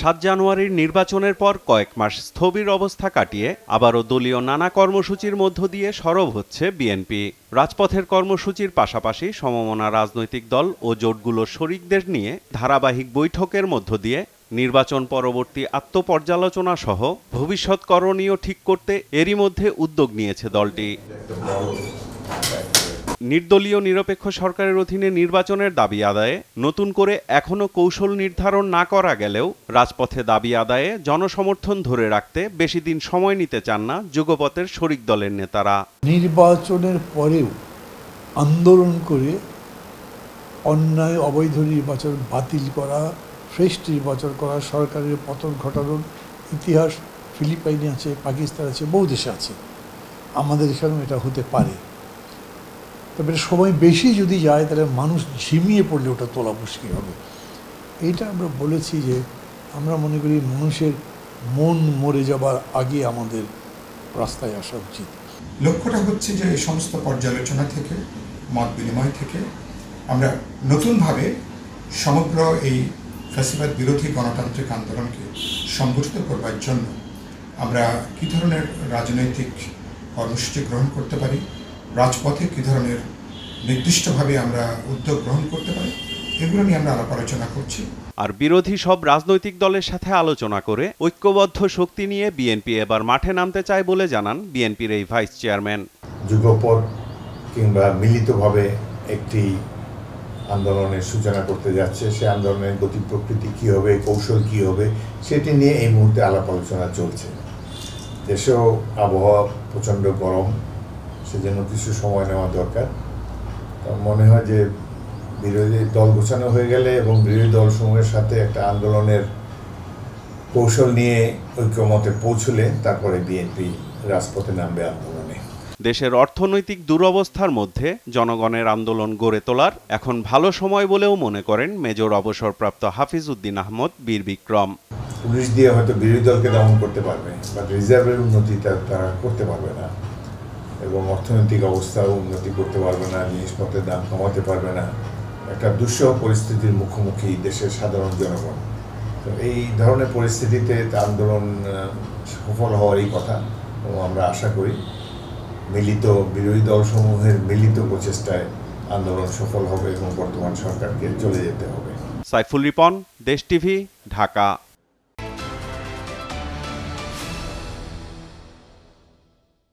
7 জানুয়ারির নির্বাচনের পর কয়েক মাস স্থবির অবস্থা কাটিয়ে আবারও দলীয় নানা কর্মসূচির মধ্য দিয়ে সরব হচ্ছে বিএনপি। রাজপথের কর্মসূচির পাশাপাশি সমমনা রাজনৈতিক দল ও জোটগুলোর শরিকদের নিয়ে ধারাবাহিক বৈঠকের মধ্য দিয়ে নির্বাচন পরবর্তী আত্মপর্যালোচনা সহ ভবিষ্যৎ করণীয় ঠিক করতে এরই মধ্যে উদ্যোগ নিয়েছে দলটি। নির্দলীয় নিরপেক্ষ সরকারের অধীনে নির্বাচনের দাবি আদায়ে নতুন করে এখনো কৌশল নির্ধারণ না করা গেলেও রাজপথে দাবি আদায়ে জনসমর্থন ধরে রাখতে বেশি দিন সময় নিতে চান না যুগপথের শরিক দলের নেতারা। নির্বাচনের পরেও আন্দোলন করে অন্যায় অবৈধ নির্বাচন বাতিল করা, ফ্রেশ নির্বাচন করা, সরকারের পতন ঘটানোর ইতিহাস ফিলিপাইনে আছে, পাকিস্তান আছে, বহু দেশে আছে। আমাদের এখানেও এটা হতে পারে। তবে সময় বেশি যদি যায় তাহলে মানুষ ঝিমিয়ে পড়লে ওটা তোলা মুশকিল হবে। এইটা আমরা বলেছি যে আমরা মনে করি মানুষের মন মরে যাবার আগে আমাদের রাস্তায় আসা উচিত। লক্ষ্যটা হচ্ছে যে এই সমস্ত পর্যালোচনা থেকে, মত বিনিময় থেকে আমরা নতুনভাবে সমগ্র এই ফ্যাসিবাদ বিরোধী গণতান্ত্রিক আন্দোলনকে সংগঠিত করবার জন্য আমরা কী ধরনের রাজনৈতিক কর্মসূচি গ্রহণ করতে পারি, রাজপথে কী ধরনের নির্দিষ্টভাবে আমরা উদ্যোগ গ্রহণ করতে পারি, এগুলো নিয়ে আমরা আলাপ আলোচনা করছি। আর বিরোধী সব রাজনৈতিক দলের সাথে আলোচনা করে ঐক্যবদ্ধ শক্তি নিয়ে বিএনপি এবার মাঠে নামতে চায় বলে জানান বিএনপির এই ভাইস চেয়ারম্যান। যুগপৎ কিংবা মিলিতভাবে একটি আন্দোলনের সূচনা করতে যাচ্ছে। সে আন্দোলনের গতি প্রকৃতি কী হবে, কৌশল কী হবে, সেটি নিয়ে এই মুহূর্তে আলাপ আলোচনা চলছে। দেশেও আবহাওয়া প্রচণ্ড গরম, সেজন্য কিছু সময় নেওয়া দরকার। মনে হয় যে বিরোধী দল গোছানো হয়ে গেলে এবং বিরোধী দলসমূহের সাথে একটা আন্দোলনের কৌশল নিয়ে ঐক্যমতে পৌঁছলে তারপরে বিএনপি রাজপথে নামবে আন্দোলনে। দেশের অর্থনৈতিক দুরবস্থার মধ্যে জনগণের আন্দোলন গড়ে তোলার এখন ভালো সময় বলেও মনে করেন মেজর অবসরপ্রাপ্ত হাফিজ উদ্দিন আহমদ বীর বিক্রম। পুলিশ দিয়ে হয়তো বিরোধী দলকে দমন করতে পারবে, বাট রিজার্ভের উন্নতি তারা করতে পারবে না এবং অর্থনৈতিক অবস্থাও উন্নতি করতে পারবে না, জিনিসপত্রের দাম কমাতে পারবে না। একটা দুঃসহ পরিস্থিতির মুখোমুখি দেশের সাধারণ জনগণ। তো এই ধরনের পরিস্থিতিতে আন্দোলন সফল হওয়ারই কথা এবং আমরা আশা করি মিলিত বিরোধী দলসমূহের মিলিত প্রচেষ্টায় আন্দোলন সফল হবে এবং বর্তমান সরকারকে চলে যেতে হবে। সাইফুল রিপন, দেশ টিভি, ঢাকা।